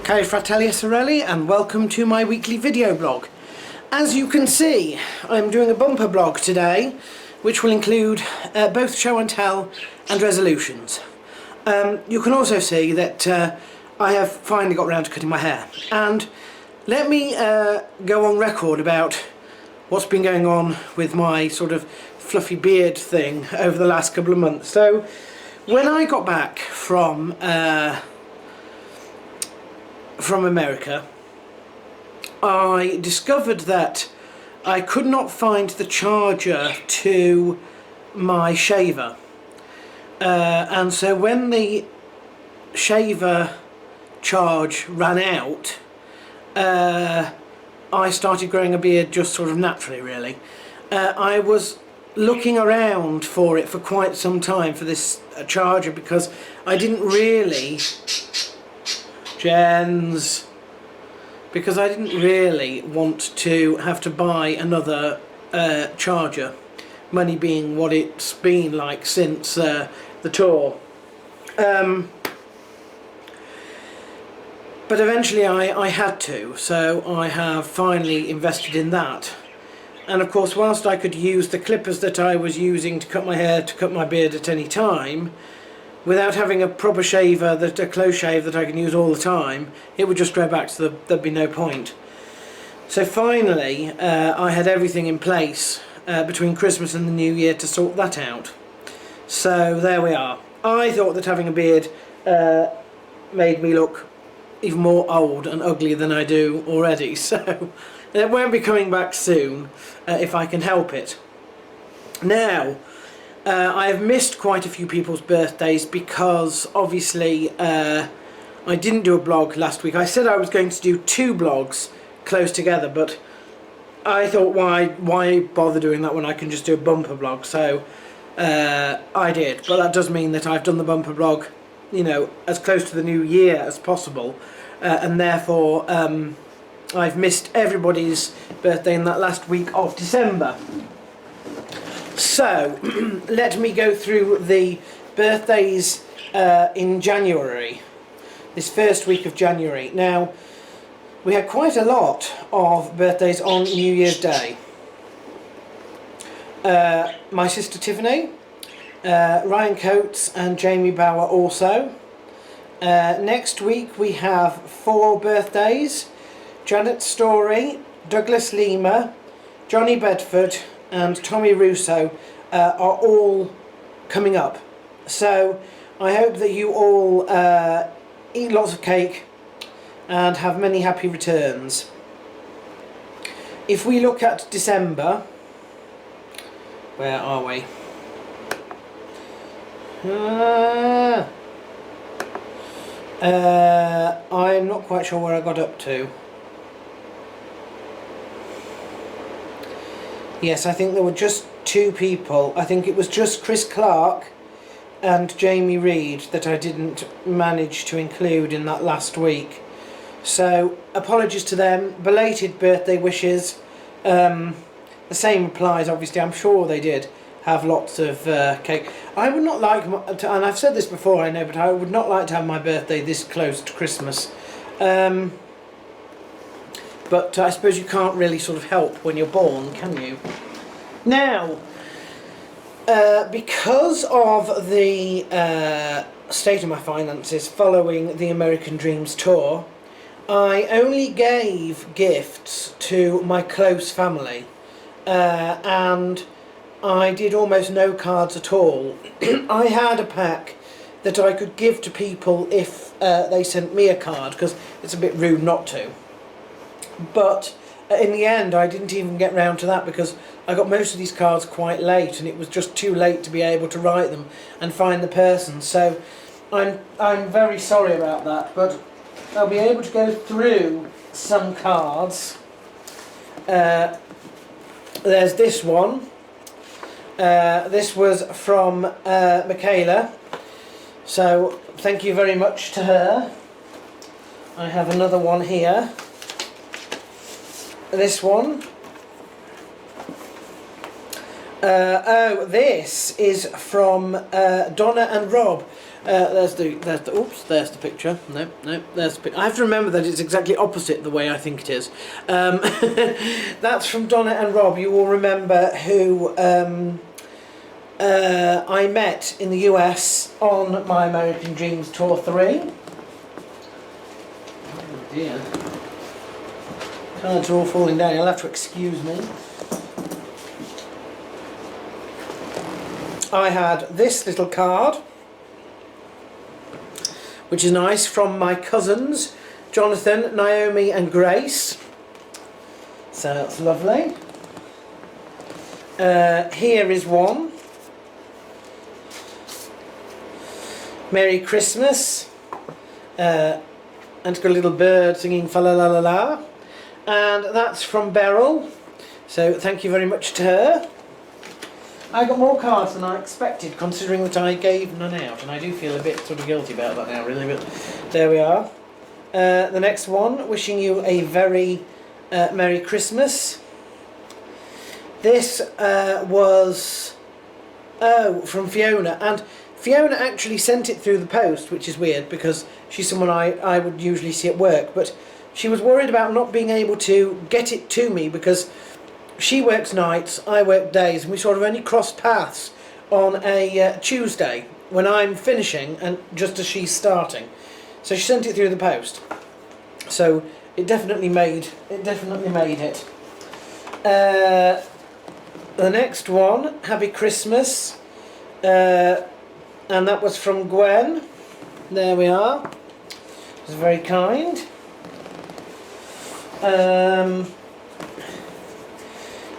Cari fratelli e sorelle, and welcome to my weekly video blog. As you can see, I'm doing a bumper blog today, which will include both show and tell and resolutions. You can also see that I have finally got round to cutting my hair, and let me go on record about what's been going on with my sort of fluffy beard thing over the last couple of months. So when I got back from America, I discovered that I could not find the charger to my shaver, and so when the shaver charge ran out, I started growing a beard just sort of naturally, really. I was looking around for it for quite some time for this charger, because I didn't really want to have to buy another charger, money being what it's been like since the tour. But eventually I had to, so I have finally invested in that. And of course, whilst I could use the clippers that I was using to cut my hair, to cut my beard at any time, without having a proper shaver, a close shave that I can use all the time, it would just grow back, so there'd be no point. So finally, I had everything in place between Christmas and the New Year to sort that out. So there we are. I thought that having a beard made me look even more old and ugly than I do already, so it won't be coming back soon if I can help it. Now, I have missed quite a few people's birthdays because obviously I didn't do a blog last week. I said I was going to do 2 blogs close together, but I thought why bother doing that when I can just do a bumper blog, so I did. But that does mean that I've done the bumper blog, you know, as close to the new year as possible, and therefore I've missed everybody's birthday in that last week of December. So, let me go through the birthdays in January, this first week of January. Now, we had quite a lot of birthdays on New Year's Day. My sister Tiffany, Ryan Coates and Jamie Bauer also. Next week we have 4 birthdays: Janet Story, Douglas Lima, Johnny Bedford and Tommy Russo are all coming up. So I hope that you all eat lots of cake and have many happy returns. If we look at December, where are we? I'm not quite sure where I got up to. Yes, I think there were just 2 people. I think it was just Chris Clark and Jamie Reed that I didn't manage to include in that last week. So, apologies to them. Belated birthday wishes. The same applies, obviously. I'm sure they did have lots of cake. I would not like, and I've said this before, I know, but I would not like to have my birthday this close to Christmas. But I suppose you can't really sort of help when you're born, can you? Now, because of the state of my finances following the American Dreams tour, I only gave gifts to my close family, and I did almost no cards at all. I had a pack that I could give to people if they sent me a card, because it's a bit rude not to. But in the end I didn't even get round to that, because I got most of these cards quite late and it was just too late to be able to write them and find the person. So I'm very sorry about that, but I'll be able to go through some cards. There's this one. This was from Michaela. So thank you very much to her. I have another one here. This one. Oh, this is from Donna and Rob. There's the picture. No, there's the I have to remember that it's exactly opposite the way I think it is. That's from Donna and Rob. You will remember who I met in the US on my American Dreams Tour 3. Oh dear. Cards are all falling down. You'll have to excuse me. I had this little card, which is nice, from my cousins, Jonathan, Naomi and Grace. So that's lovely. Here is one. Merry Christmas. And it's got a little bird singing fa la la la la. And that's from Beryl. So thank you very much to her. I got more cards than I expected, considering that I gave none out, and I do feel a bit sort of guilty about that now, really, but there we are. The next one, wishing you a very Merry Christmas. This was from Fiona, and Fiona actually sent it through the post, which is weird because she's someone I would usually see at work, but she was worried about not being able to get it to me because she works nights, I work days, and we sort of only cross paths on a Tuesday when I'm finishing and just as she's starting. So she sent it through the post. So it definitely made it. The next one, Happy Christmas, and that was from Gwen. There we are. It was very kind.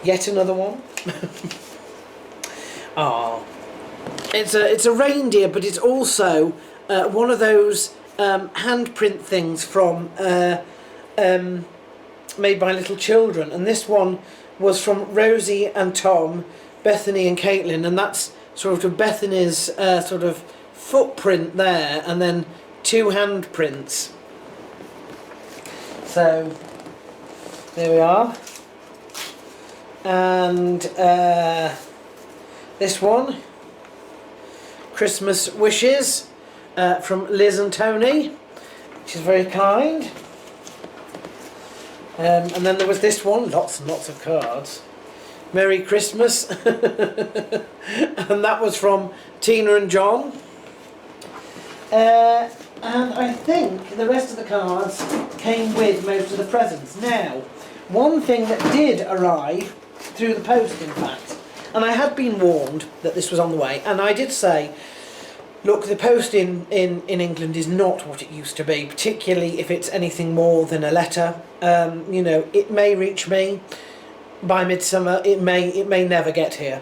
Yet another one. Oh, it's a reindeer, but it's also one of those handprint things from made by little children, and this one was from Rosie and Tom, Bethany and Caitlin, and that's sort of Bethany's sort of footprint there, and then two handprints. So there we are. And this one, Christmas wishes from Liz and Tony, which is very kind. And then there was this one, lots and lots of cards. Merry Christmas. And that was from Tina and John. And I think the rest of the cards came with most of the presents. Now, one thing that did arrive through the post, in fact, and I had been warned that this was on the way, and I did say, look, the post in England is not what it used to be, particularly if it's anything more than a letter. You know, it may reach me by midsummer, it may never get here,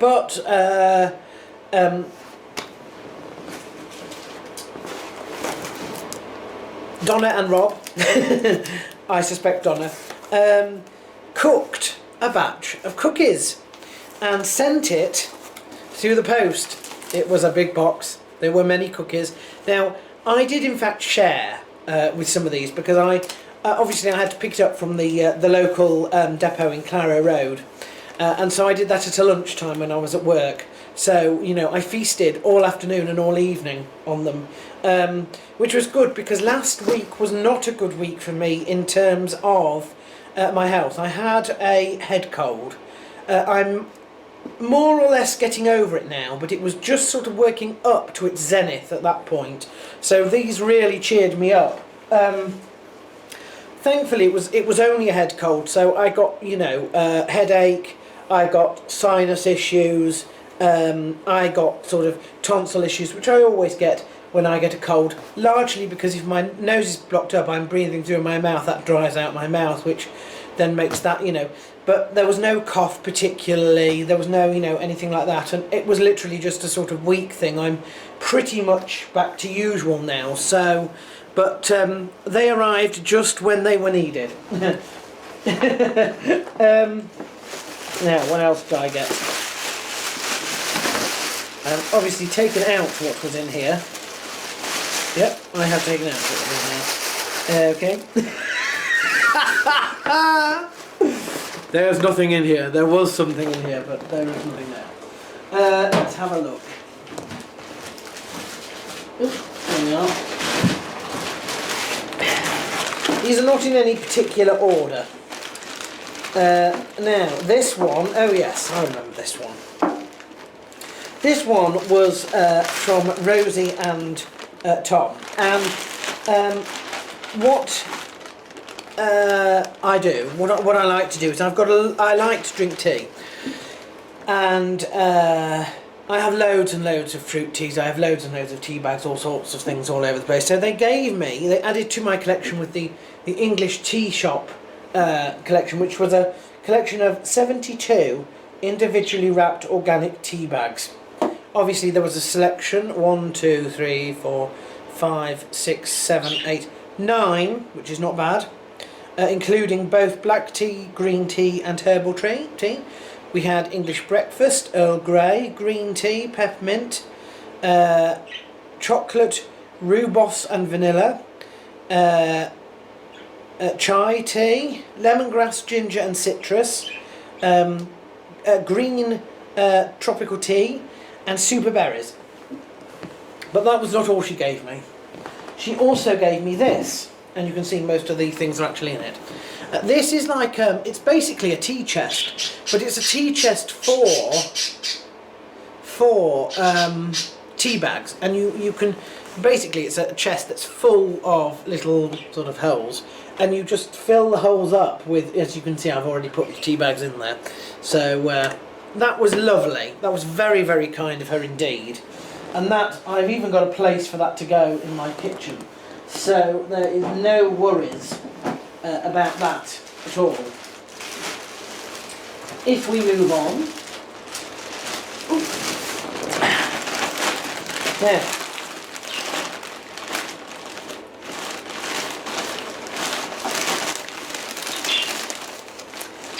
but Donna and Rob, I suspect Donna, cooked a batch of cookies and sent it through the post. It was a big box. There were many cookies. Now, I did in fact share with some of these because obviously I had to pick it up from the local depot in Claro Road, and so I did that at a lunchtime when I was at work. So, you know, I feasted all afternoon and all evening on them, which was good because last week was not a good week for me in terms of my health. I had a head cold. I'm more or less getting over it now, but it was just sort of working up to its zenith at that point. So these really cheered me up. Thankfully it was only a head cold, so I got, you know, headache, I got sinus issues, I got sort of tonsil issues, which I always get when I get a cold, largely because if my nose is blocked up, I'm breathing through my mouth, that dries out my mouth, which then makes that, you know, but there was no cough particularly, there was no, you know, anything like that, and it was literally just a sort of weak thing. I'm pretty much back to usual now, so, but they arrived just when they were needed. Now, what else did I get? Obviously taken out what was in here. Yep, I have taken out what was in here. Okay. There's nothing in here. There was something in here, but there is nothing there. Let's have a look. Oops, there we are. These are not in any particular order. Now, this one, oh yes, I remember this one. This one was from Rosie and Tom, and what I do, what I like to do is I like to drink tea, and I have loads and loads of fruit teas, I have loads and loads of tea bags, all sorts of things all over the place. So they added to my collection with the English Tea Shop collection, which was a collection of 72 individually wrapped organic tea bags. Obviously there was a selection, 1, 2, 3, 4, 5, 6, 7, 8, 9, which is not bad, including both black tea, green tea and herbal tea. We had English breakfast, Earl Grey, green tea, peppermint, chocolate, rhubarb and vanilla, chai tea, lemongrass, ginger and citrus, green tropical tea and super berries. But that was not all she gave me. She also gave me this, and you can see most of these things are actually in it. This is like, it's basically a tea chest, but it's a tea chest for tea bags, and you can, basically it's a chest that's full of little sort of holes, and you just fill the holes up with, as you can see I've already put the tea bags in there. So that was lovely, that was very, very kind of her indeed, and that, I've even got a place for that to go in my kitchen, so there is no worries about that at all. If we move on, now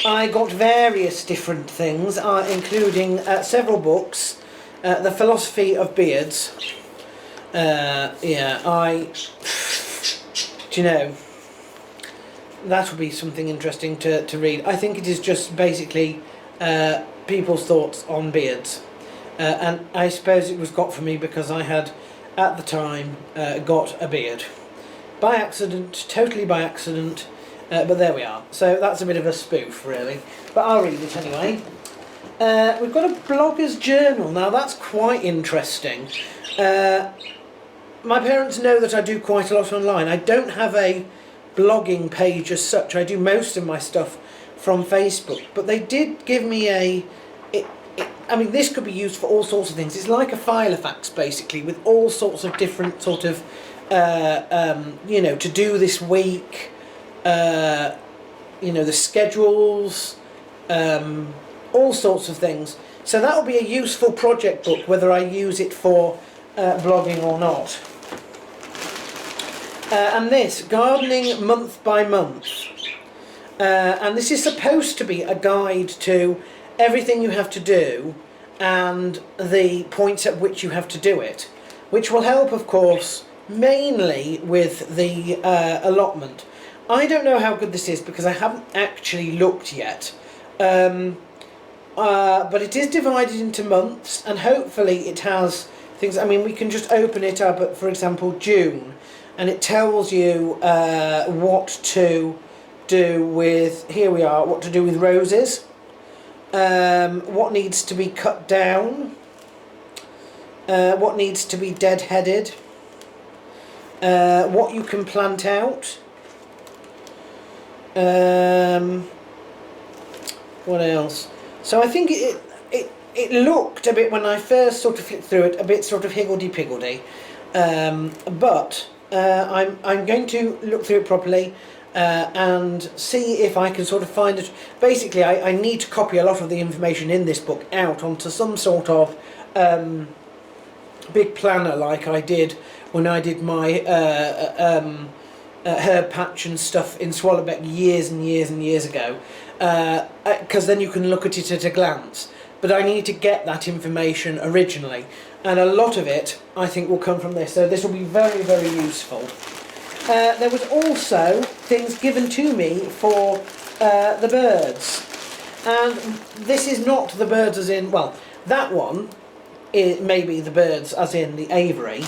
I got various different things, including several books, The Philosophy of Beards. Do you know, that would be something interesting to read. I think it is just basically people's thoughts on beards, and I suppose it was got for me because I had at the time got a beard by accident, totally by accident, but there we are. So that's a bit of a spoof really, but I'll read it anyway. We've got a blogger's journal. Now that's quite interesting. My parents know that I do quite a lot online. I don't have a blogging page as such. I do most of my stuff from Facebook, but they did give me I mean, this could be used for all sorts of things. It's like a Filofax basically, with all sorts of different sort of you know, to do this week, you know, the schedules, all sorts of things. So that will be a useful project book, whether I use it for blogging or not. And this, gardening month by month. And this is supposed to be a guide to everything you have to do and the points at which you have to do it, which will help, of course, mainly with the allotment. I don't know how good this is because I haven't actually looked yet. But it is divided into months, and hopefully it has things. I mean, we can just open it up at, for example, June, and it tells you what to do with, here we are, what to do with roses, what needs to be cut down, what needs to be dead-headed, what you can plant out, what else? So I think it looked a bit, when I first sort of flicked through it, a bit sort of higgledy-piggledy, but I'm going to look through it properly and see if I can sort of find it. Basically, I need to copy a lot of the information in this book out onto some sort of big planner, like I did when I did my herb patch and stuff in Swallowbeck years and years and years ago, because then you can look at it at a glance. but I need to get that information originally, and a lot of it I think will come from this, so this will be very, very useful. There was also things given to me for the birds, and this is not the birds as in, well, that one it may be the birds as in the aviary,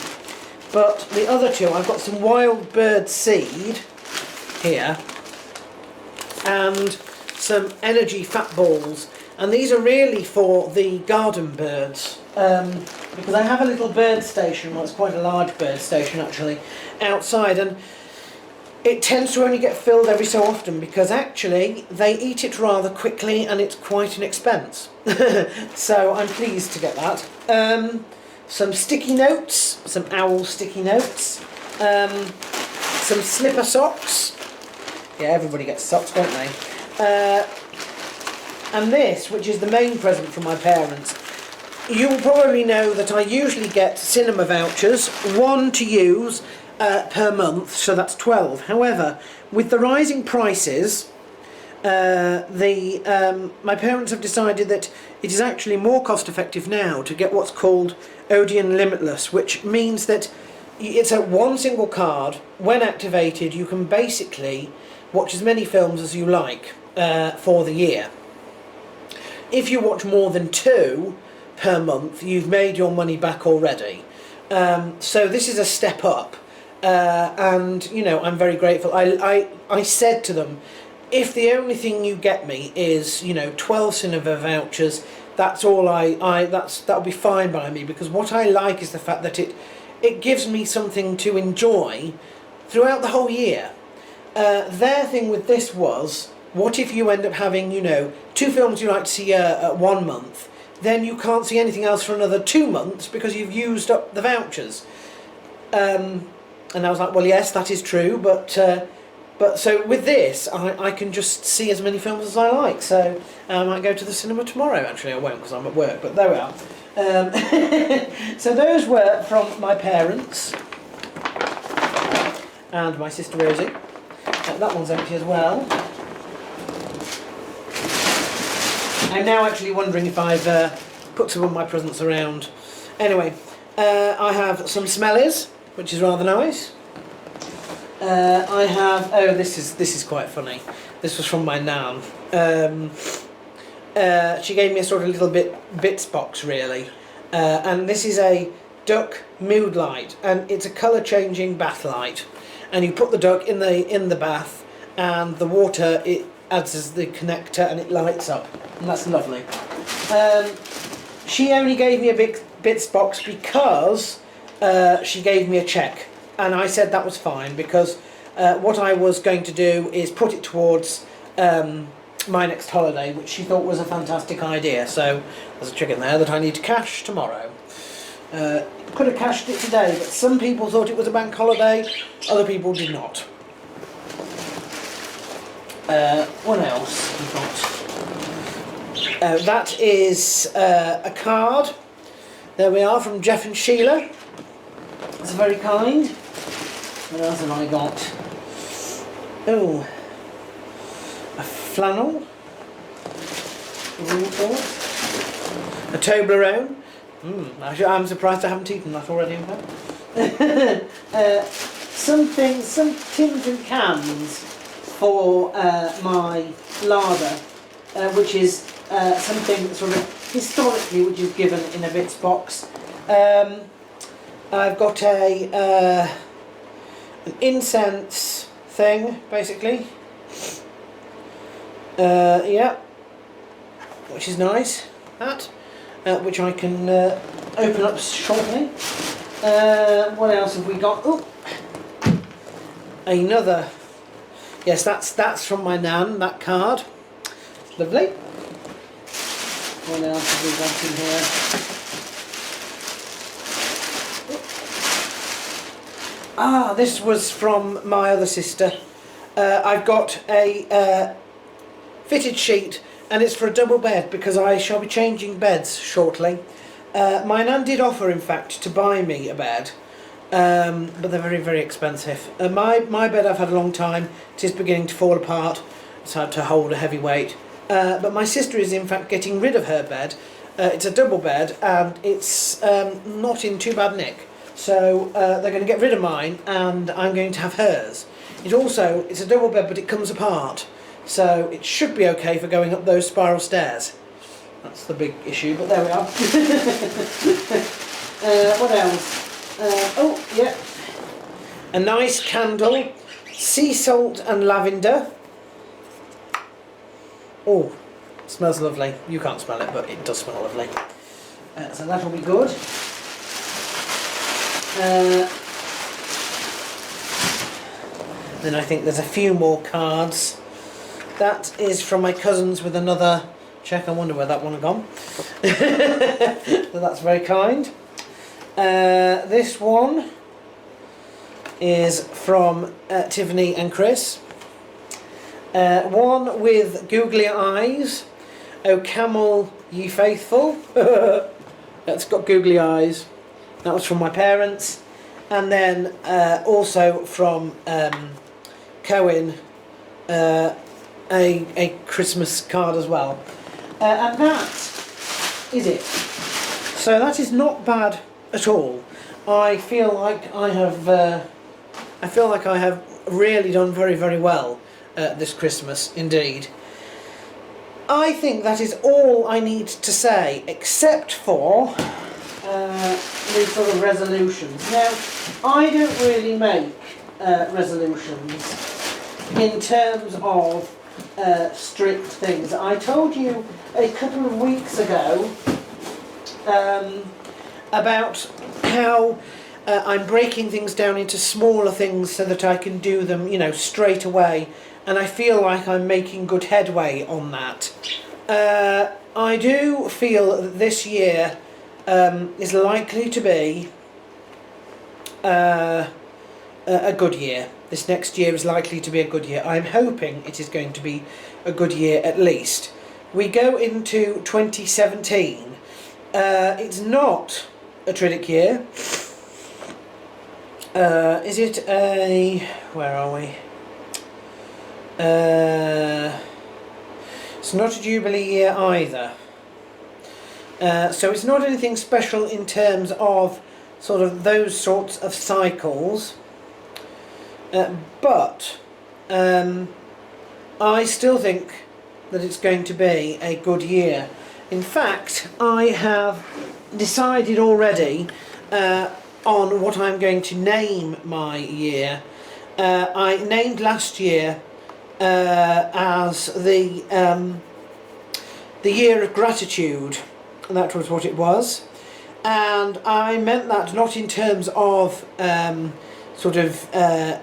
but the other two, I've got some wild bird seed here and some energy fat balls, and these are really for the garden birds, because I have a little bird station, well, it's quite a large bird station actually, outside, and it tends to only get filled every so often because actually they eat it rather quickly and it's quite an expense. So I'm pleased to get that. Some sticky notes, some owl sticky notes, some slipper socks. Yeah, everybody gets socks, don't they? And this, which is the main present from my parents. You'll probably know that I usually get cinema vouchers, one to use per month, so that's 12. However, with the rising prices, my parents have decided that it is actually more cost effective now to get what's called Odeon Limitless, which means that it's at one single card. When activated, you can basically watch as many films as you like for the year. If you watch more than 2 per month, you've made your money back already. So this is a step up. And you know, I'm very grateful. I said to them, if the only thing you get me is, you know, 12 cinema vouchers, that's all that'll be fine by me, because what I like is the fact that it gives me something to enjoy throughout the whole year. Their thing with this was, what if you end up having, you know, 2 films you like to see 1 month, then you can't see anything else for another 2 months because you've used up the vouchers. And I was like, well, yes, that is true, but so with this, I can just see as many films as I like. So I might go to the cinema tomorrow. Actually, I won't because I'm at work, but there we are. So those were from my parents and my sister Rosie. That one's empty as well. I'm now actually wondering if I've put some of my presents around. Anyway, I have some smellies, which is rather nice. I have, oh, this is quite funny. This was from my nan. She gave me a sort of little bits box really, and this is a duck mood light, and it's a colour changing bath light, and you put the duck in the bath, and the water it adds as the connector, and it lights up, and that's lovely. She only gave me a bits box because she gave me a cheque, and I said that was fine, because what I was going to do is put it towards my next holiday, which she thought was a fantastic idea. So there's a cheque in there that I need to cash tomorrow. Could have cashed it today, but some people thought it was a bank holiday, other people did not. What else have we got? That is a card. There we are, from Jeff and Sheila. It's very kind. What else have I got? Oh, a flannel. A Toblerone. I'm surprised I haven't eaten that already, in fact. Some tins and cans for my larder, which is something sort of historically which is given in a bits box. I've got an incense thing, basically. Yeah, which is nice. That, which I can open up shortly. What else have we got? Oh, another. Yes, that's from my nan. That card, lovely. What else have we got in here? Ah, this was from my other sister. I've got a fitted sheet, and it's for a double bed because I shall be changing beds shortly. My nan did offer, in fact, to buy me a bed, but they're very, very expensive. My bed I've had a long time. It is beginning to fall apart. It's had to hold a heavy weight. But my sister is, in fact, getting rid of her bed, It's a double bed, and it's not in too bad nick. So they're going to get rid of mine, and I'm going to have hers. It's a double bed, but it comes apart, so it should be okay for going up those spiral stairs. That's the big issue, but there we are. What else? Oh, yeah. A nice candle, sea salt and lavender. Oh, smells lovely. You can't smell it, but it does smell lovely. So that'll be good. Then I think there's a few more cards. That is from my cousins with another check. I wonder where that one had gone. So that's very kind. This one is from Tiffany and Chris. One with googly eyes. O camel ye faithful. That's got googly eyes. That was from my parents. And then also from Cohen, a Christmas card as well. And that is it. So that is not bad at all. I feel like I have really done very, very well this Christmas indeed. I think that is all I need to say, except for these sort of resolutions. Now, I don't really make resolutions in terms of strict things. I told you a couple of weeks ago about how I'm breaking things down into smaller things so that I can do them, you know, straight away, and I feel like I'm making good headway on that. I do feel that this year is likely to be a good year. This next year is likely to be a good year. I'm hoping it is going to be a good year at least. We go into 2017. It's not a Tridic year. Is it a... where are we? It's not a Jubilee year either. So it's not anything special in terms of sort of those sorts of cycles. But I still think that it's going to be a good year. In fact, I have decided already on what I'm going to name my year. I named last year as the year of gratitude. That was what it was, and I meant that not in terms of sort of a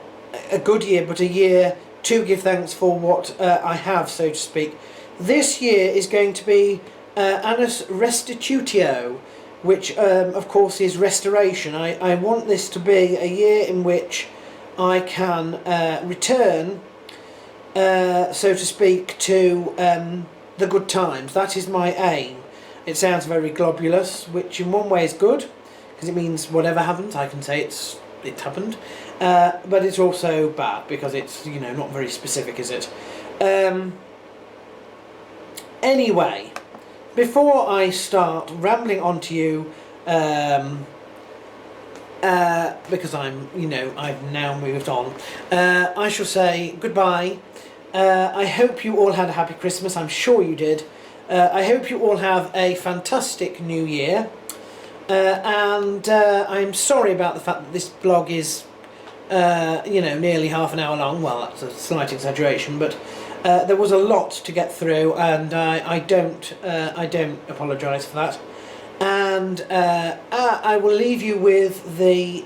good year, but a year to give thanks for what I have, so to speak. This year is going to be Annus Restitutio, which of course is restoration. I want this to be a year in which I can return, so to speak, to the good times. That is my aim. It sounds very globulous, which in one way is good, because it means whatever happens, I can say it happened. But it's also bad, because it's, you know, not very specific, is it? Anyway, before I start rambling on to you, because I've now moved on, I shall say goodbye. I hope you all had a happy Christmas. I'm sure you did. I hope you all have a fantastic new year, and I'm sorry about the fact that this blog is nearly half an hour long. Well, that's a slight exaggeration, but there was a lot to get through, and I don't apologise for that. And I will leave you with the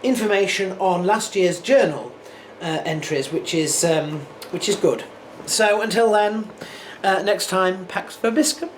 information on last year's journal entries, which is good. So until then, next time, Pax Vobiscum.